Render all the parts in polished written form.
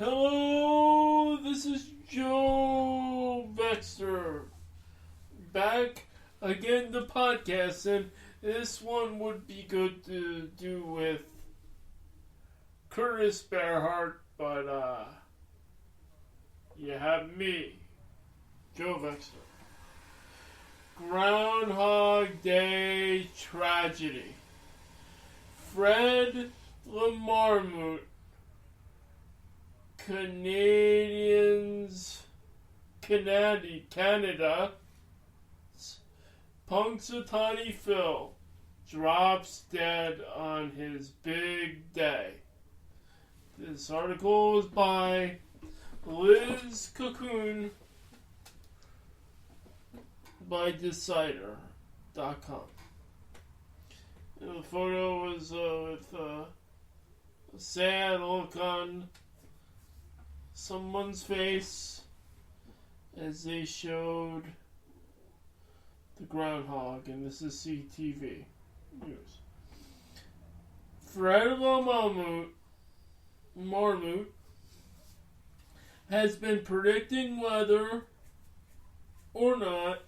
Hello, this is Joe Vexter. Back again, the podcast, and this one would be good to do with Curtis Bearhart, but you have me, Joe Vexter. Groundhog Day Tragedy. Fred Lamarmute, Canada, Punxsutawney Phil drops dead on his big day. This article is by Liz Cocoon by Decider.com. The photo was with a sad look on someone's face as they showed the groundhog, and this is CTV News. Fred Lamarmute has been predicting whether or not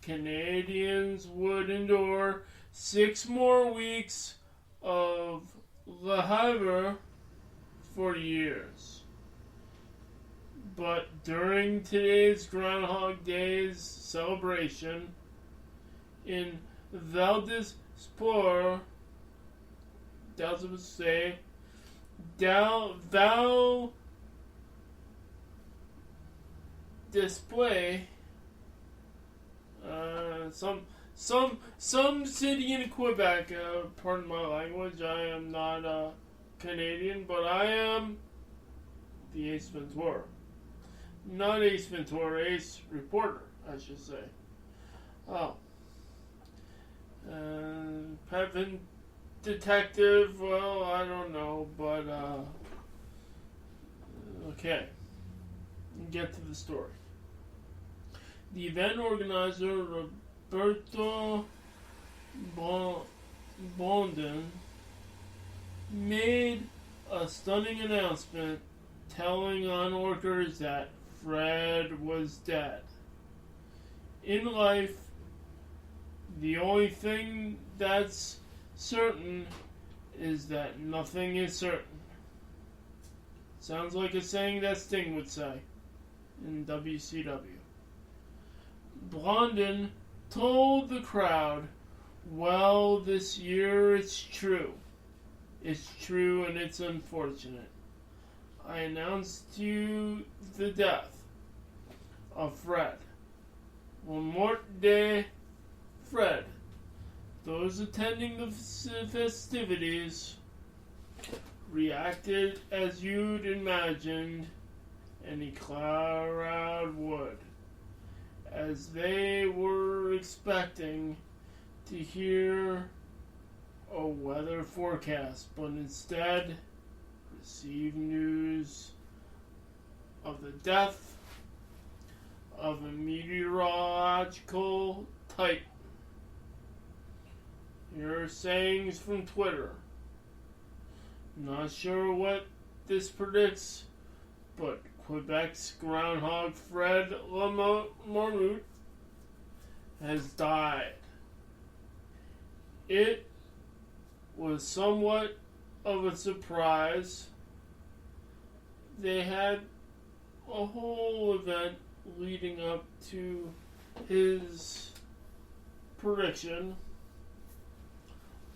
Canadians would endure 6 more weeks of Le Havre for years. But during today's Groundhog Day's celebration in Val d'Espoir, display some city in Quebec. Pardon my language. I am not Canadian, but I am the Ace Ventura. Not Ace Ventura, Ace Reporter, I should say. Oh. Private Detective, well, I don't know, but, okay. Get to the story. The event organizer, Roberto Bonden, made a stunning announcement telling onlookers that Fred was dead. In life, the only thing that's certain is that nothing is certain. Sounds like a saying that Sting would say in WCW. Blondin told the crowd, well, this year it's true. It's true and it's unfortunate. I announced to you the death of Fred. One more day, Fred. Those attending the festivities reacted as you'd imagined any crowd would, as they were expecting to hear a weather forecast, but instead received news of the death of a meteorological type. Here are sayings from Twitter. Not sure what this predicts, but Quebec's groundhog Fred Lamarmute has died. It was somewhat of a surprise. They had a whole event leading up to his prediction,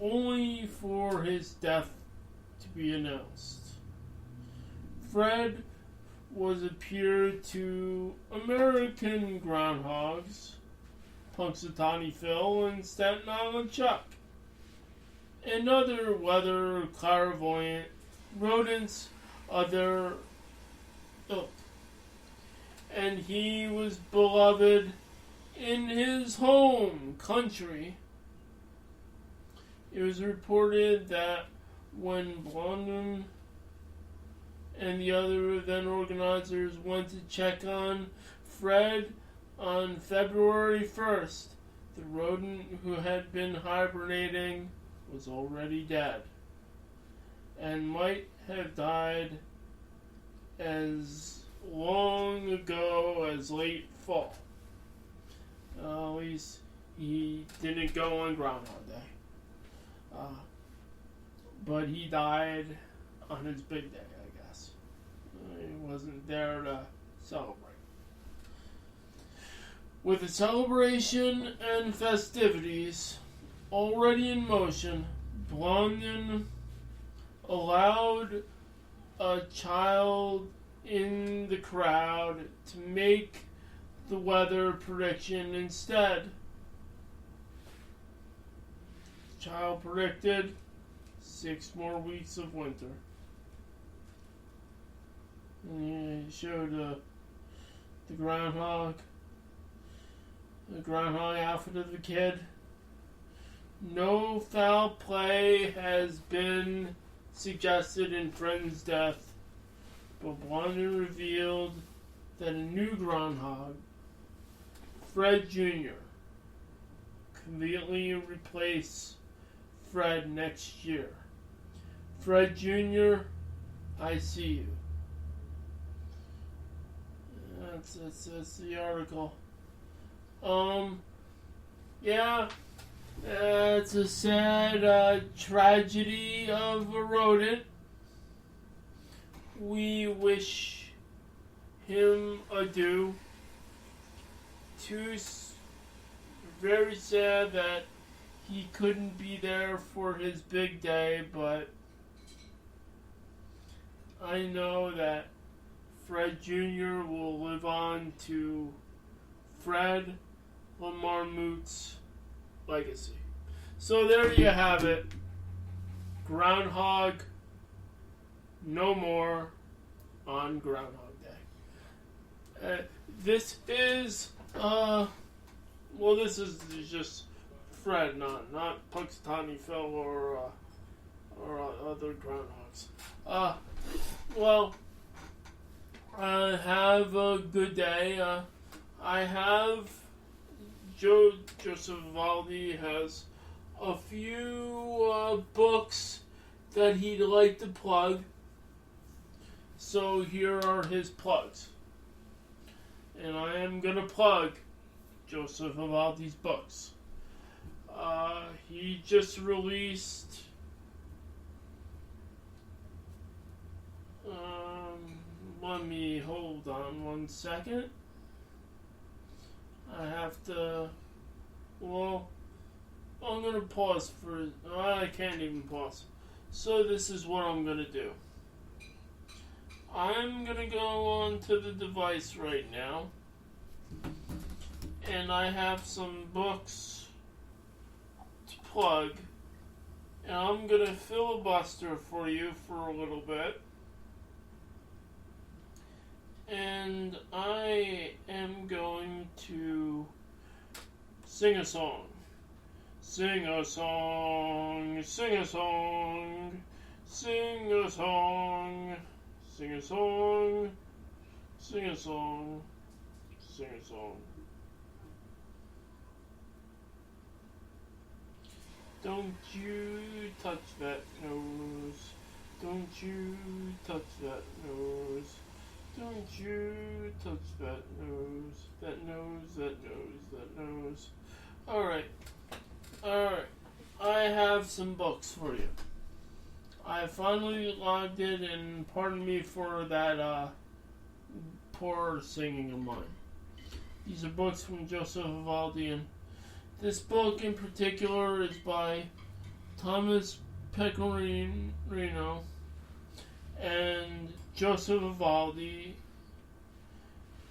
only for his death to be announced. Fred was appeared to American groundhogs, Punxsutawney Phil and Staten Island Chuck, and other weather clairvoyant rodents other ilk. And he was beloved in his home country. It was reported that when Blondin and the other event organizers went to check on Fred on February 1st, the rodent who had been hibernating was already dead and might have died as long ago as late fall. At least he didn't go on Groundhog Day. But he died on his big day, I guess. He wasn't there to celebrate. With the celebration and festivities already in motion, Blondin allowed a child in the crowd to make the weather prediction instead. The child predicted 6 more weeks of winter. And he showed the groundhog outfit of the kid. No foul play has been suggested in Fred's death, but Blondin revealed that a new groundhog, Fred Jr., conveniently replace Fred next year. Fred Jr., I see you. That's the article. Yeah, it's a sad tragedy of a rodent. We wish him adieu. Very sad that he couldn't be there for his big day, but I know that Fred Jr. will live on to Fred Lamarmout's legacy. So there you have it. Groundhog no more on Groundhog Day. This is just Fred, not Punxsutawney Phil or other groundhogs. Have a good day. Joseph Vivaldi has a few books that he'd like to plug. So here are his plugs. And I am going to plug Joseph Vivaldi's books. He just released let me hold on 1 second. I have to, I'm going to pause for, I can't even pause. So this is what I'm going to do. I'm going to go on to the device right now. And I have some books to plug. And I'm going to filibuster for you for a little bit. And I am going to sing a song. Sing a song, sing a song, sing a song, sing a song, sing a song, sing a song. Don't you touch that nose. Don't you touch that nose. Don't you touch that nose. That nose, that nose, that nose. Alright. I have some books for you. I finally logged in, and pardon me for that poor singing of mine. These are books from Joseph Vivaldi, and this book in particular is by Thomas Pecorino and Joseph Vivaldi,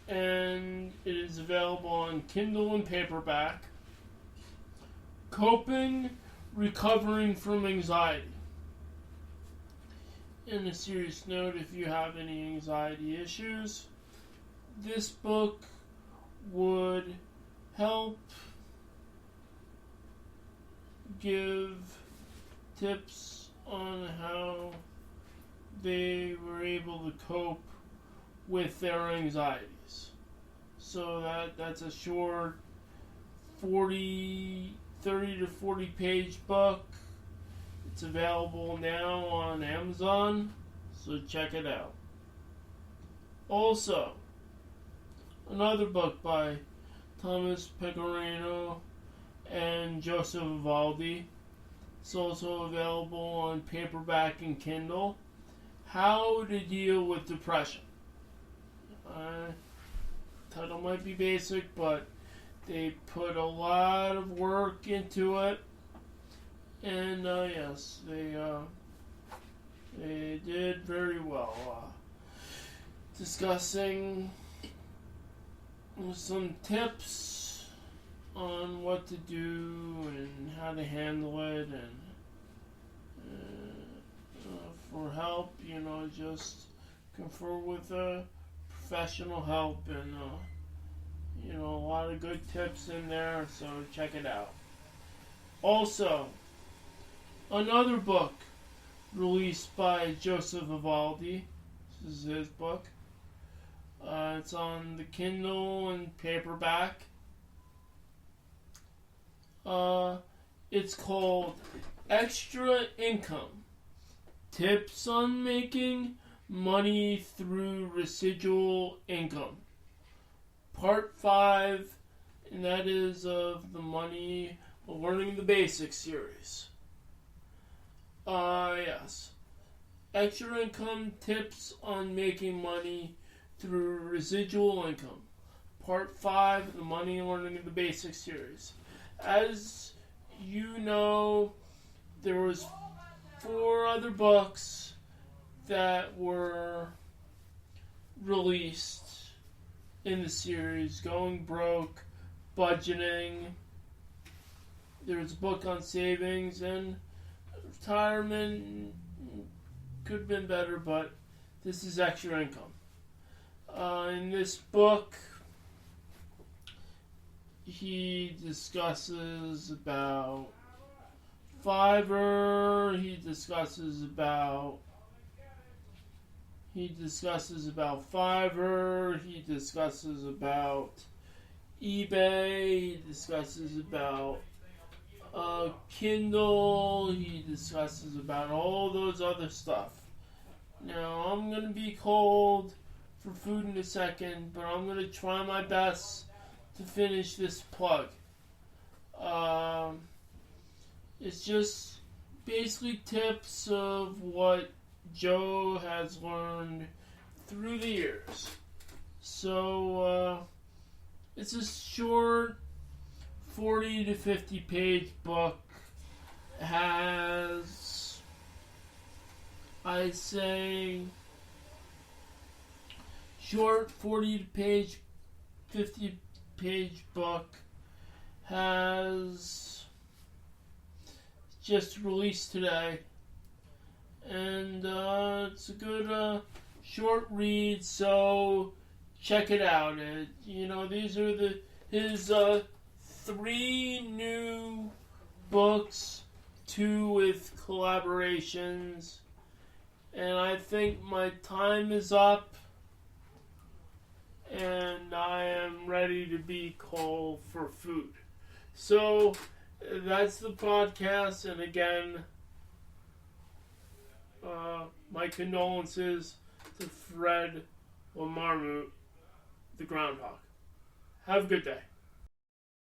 and it is available on Kindle and paperback. Coping, Recovering from Anxiety. In a serious note, if you have any anxiety issues, this book would help give tips on how they were able to cope with their anxieties. So that's a short 30 to 40 page book. It's available now on Amazon, so check it out. Also, another book by Thomas Pecorino and Joseph Vivaldi. It's also available on paperback and Kindle. How to Deal with Depression. Title might be basic, but they put a lot of work into it. And yes, they did very well. Discussing some tips on what to do and how to handle it, and for help, just confer with professional help, and a lot of good tips in there, so check it out. Also, another book released by Joseph Vivaldi. This is his book. It's on the Kindle and paperback. It's called Extra Income: Tips on Making Money Through Residual Income. Part 5, and that is of the Money Learning the Basics series. Yes. Extra Income: Tips on Making Money Through Residual Income. Part 5 of the Money Learning the Basics series. As you know, there was 4 other books that were released in the series: Going Broke, Budgeting. There was a book on savings and retirement. Could have been better, but this is Extra Income. In this book, he discusses about Fiverr. He discusses about Fiverr. He discusses about eBay. He discusses about Kindle. He discusses about all those other stuff. Now, I'm going to be cold for food in a second, but I'm going to try my best to finish this plug. It's just basically tips of what Joe has learned through the years. So, it's a short 40 to 50 page book. Has, I say, short 40 page, 50 page book. Has just released today, and it's a good short read, so check it out. These are his 3 new books, 2 with collaborations, and I think my time is up, and I am ready to be called for food. So, that's the podcast, and again, my condolences to Fred Lamarmute, the Groundhog. Have a good day.